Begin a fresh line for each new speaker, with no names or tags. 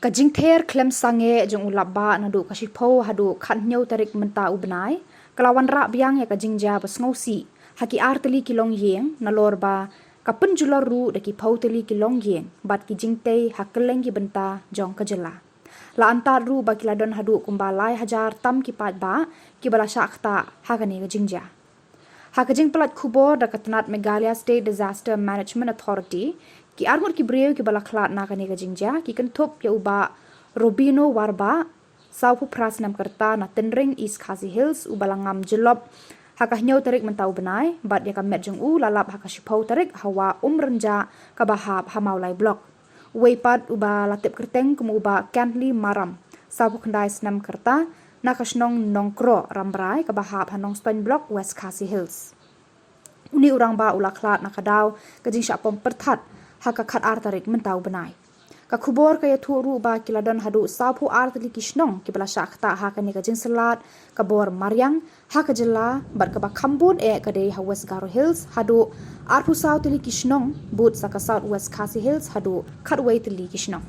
Kajing ther klem sange jong Lapbah Naduh kashipo hadu khannyau Tarik menta ubnai kelawan rak Biang ya kajing ja basngausi haki Tylli kilong Iing nalor ba kapen Julor ru daki pau Tylli kilong Iing bat ki jingtei hakeleng ki benta jong Khuborjylla la antar ru ba kiladon hadu kumbalai hajar tam ki pat ba ki bala syakta hakane kajing ja hakajing pelat Khubor da katanat Meghalaya State Disaster Management Authority ki Arngut ki breu ki bala Khlad na kane kajing ja ki kentup ya uba Robino warba saupu pras nam kerta na tenring East Khasi Hills ubala ngam jelop hakahnyau Tarik mentau benai bat ya kamet jong lalap hakashipau Tarik hawa renja kabahap hamaulai blok weipat uba latip kerteng kum uba Tyngeh maram saupu kendai senam kerta nakashnong nongkro rambrai kabahap hanong stone block West Khasi Hills uni urang ba ula Khlad nakadaw kajing syapom perthat hakakat Tarik mentau benai ka Khubor kaya turu ba kiladon hadu sapu Tylli kishnong ki bala syakta hakane kajing selat kabor maryang Khuborjylla bat ka ba kambun kade ha West Garo Hills hadu arpu Tylli kishnong but saka South West Khasi Hills hadu Khadway Tylli kishnong